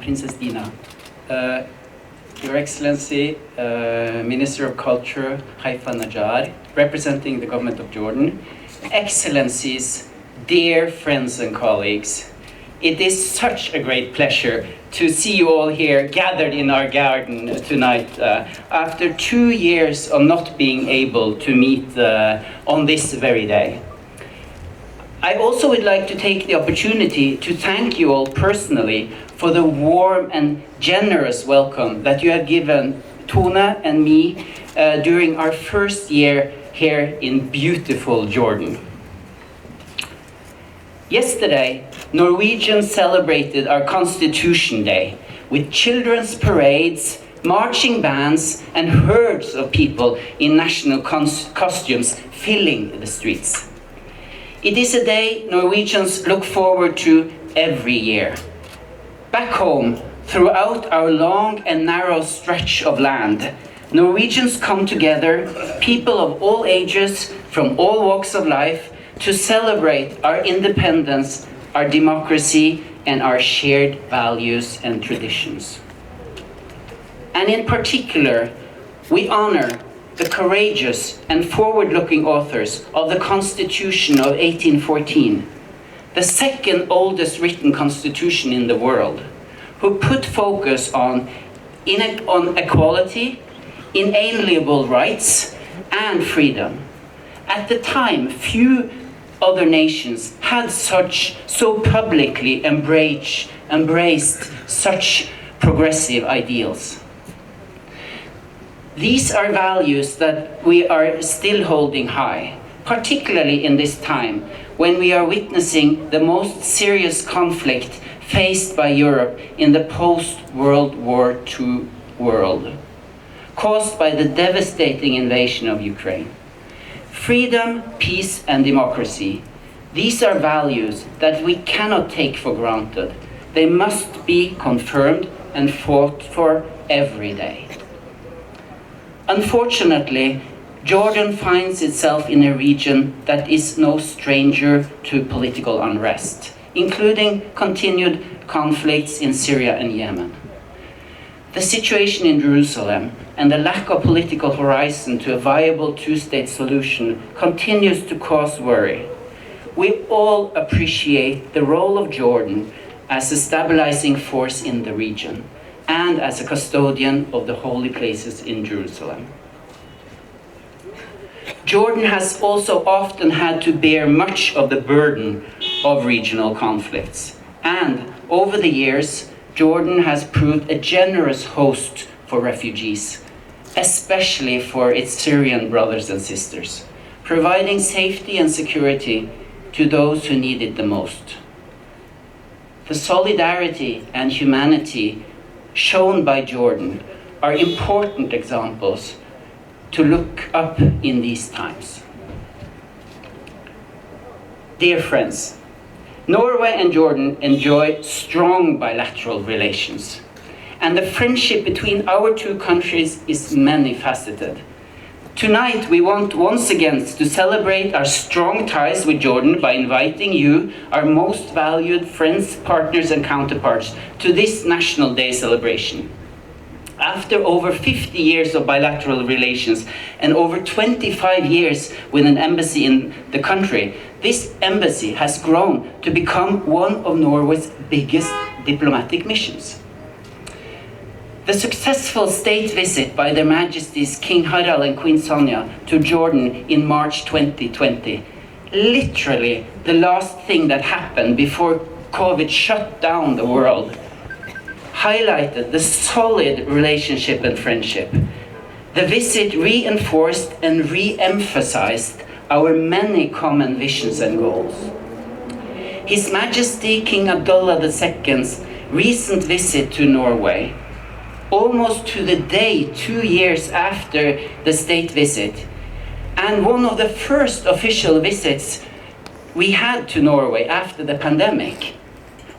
Princess Dina, Your Excellency, Minister of Culture, Haifa Najjar, representing the government of Jordan, Excellencies, dear friends and colleagues, it is such a great pleasure to see you all here gathered in our garden tonight after 2 years of not being able to meet on this very day. I also would like to take the opportunity to thank you all personally for the warm and generous welcome that you have given Tone and me during our first year here in beautiful Jordan. Yesterday, Norwegians celebrated our Constitution Day with children's parades, marching bands, and herds of people in national costumes filling the streets. It is a day Norwegians look forward to every year. Back home, throughout our long and narrow stretch of land, Norwegians come together, people of all ages, from all walks of life, to celebrate our independence, our democracy, and our shared values and traditions. And in particular, we honor the courageous and forward-looking authors of the Constitution of 1814, the second oldest written constitution in the world, who put focus on equality, inalienable rights, and freedom. At the time, few other nations had so publicly embraced such progressive ideals. These are values that we are still holding high, particularly in this time when we are witnessing the most serious conflict faced by Europe in the post-World War II world, caused by the devastating invasion of Ukraine. Freedom, peace, and democracy. These are values that we cannot take for granted. They must be confirmed and fought for every day. Unfortunately, Jordan finds itself in a region that is no stranger to political unrest, including continued conflicts in Syria and Yemen. The situation in Jerusalem and the lack of political horizon to a viable two-state solution continues to cause worry. We all appreciate the role of Jordan as a stabilizing force in the region and as a custodian of the holy places in Jerusalem. Jordan has also often had to bear much of the burden of regional conflicts, and over the years, Jordan has proved a generous host for refugees, especially for its Syrian brothers and sisters, providing safety and security to those who need it the most. The solidarity and humanity shown by Jordan are important examples to look up in these times. Dear friends, Norway and Jordan enjoy strong bilateral relations, and the friendship between our two countries is many-faceted. Tonight, we want once again to celebrate our strong ties with Jordan by inviting you, our most valued friends, partners, and counterparts, to this National Day celebration. After over 50 years of bilateral relations and over 25 years with an embassy in the country, this embassy has grown to become one of Norway's biggest diplomatic missions. The successful state visit by Their Majesties King Harald and Queen Sonja to Jordan in March 2020, literally the last thing that happened before COVID shut down the world, highlighted the solid relationship and friendship. The visit reinforced and re-emphasized our many common visions and goals. His Majesty King Jadallah II's recent visit to Norway, almost to the day 2 years after the state visit, and one of the first official visits we had to Norway after the pandemic,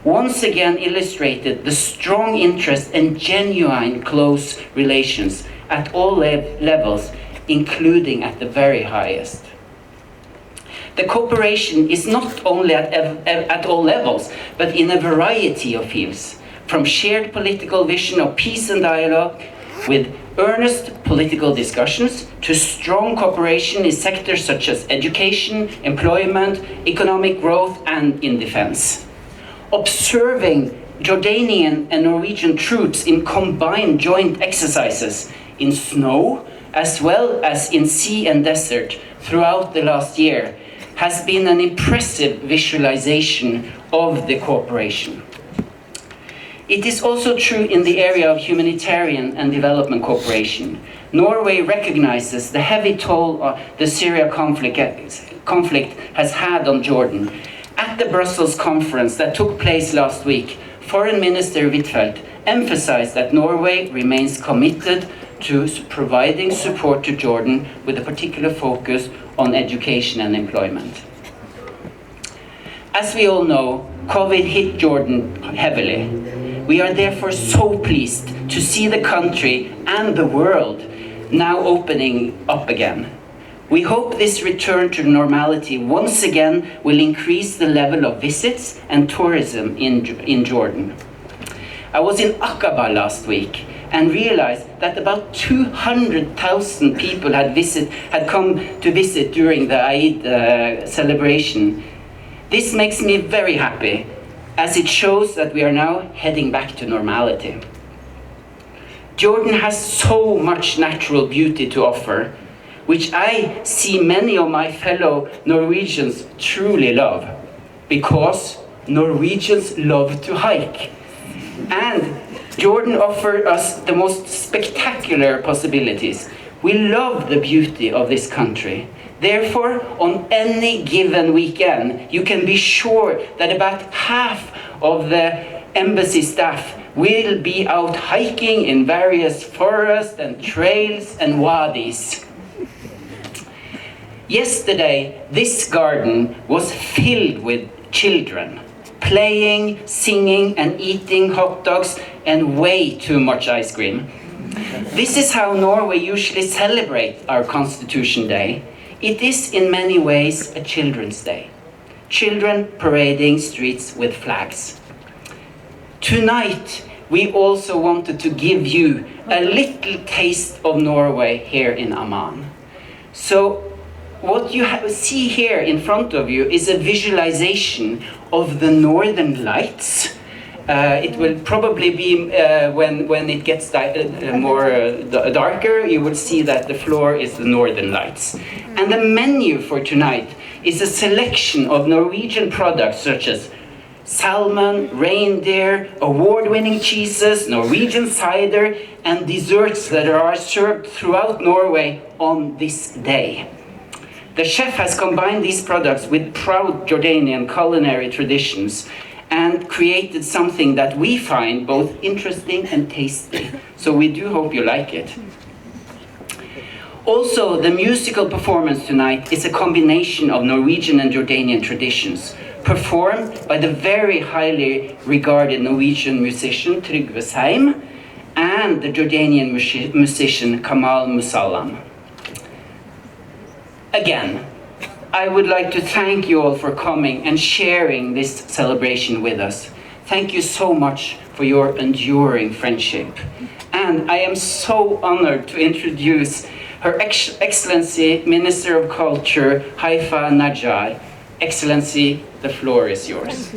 once again illustrated the strong interest and genuine close relations at all levels, including at the very highest. The cooperation is not only at all levels, but in a variety of fields, from shared political vision of peace and dialogue with earnest political discussions to strong cooperation in sectors such as education, employment, economic growth, and in defense. Observing Jordanian and Norwegian troops in combined joint exercises in snow as well as in sea and desert throughout the last year has been an impressive visualization of the cooperation. It is also true in the area of humanitarian and development cooperation. Norway recognizes the heavy toll the Syria conflict has had on Jordan. At the Brussels conference that took place last week, Foreign Minister Huitfeldt emphasized that Norway remains committed to providing support to Jordan with a particular focus on education and employment. As we all know, COVID hit Jordan heavily. We are therefore so pleased to see the country and the world now opening up again. We hope this return to normality once again will increase the level of visits and tourism in Jordan. I was in Aqaba last week and realized that about 200,000 people had come to visit during the Eid celebration. This makes me very happy, as it shows that we are now heading back to normality. Jordan has so much natural beauty to offer, which I see many of my fellow Norwegians truly love, because Norwegians love to hike. And Jordan offers us the most spectacular possibilities. We love the beauty of this country. Therefore, on any given weekend, you can be sure that about half of the embassy staff will be out hiking in various forests and trails and wadis. Yesterday, this garden was filled with children, playing, singing, and eating hot dogs and way too much ice cream. This is how Norway usually celebrates our Constitution Day. It is in many ways a Children's Day. Children parading streets with flags. Tonight, we also wanted to give you a little taste of Norway here in Amman. So, what you see here in front of you is a visualization of the northern lights. It will probably be, when it gets more darker, you will see that the floor is the northern lights. And the menu for tonight is a selection of Norwegian products such as salmon, reindeer, award-winning cheeses, Norwegian cider, and desserts that are served throughout Norway on this day. The chef has combined these products with proud Jordanian culinary traditions and created something that we find both interesting and tasty. So we do hope you like it. Also, the musical performance tonight is a combination of Norwegian and Jordanian traditions, performed by the very highly regarded Norwegian musician Trygve Seim and the Jordanian musician Kamal Musallam. Again, I would like to thank you all for coming and sharing this celebration with us. Thank you so much for your enduring friendship. And I am so honored to introduce Her Excellency Minister of Culture, Haifa Najjar. Excellency, the floor is yours.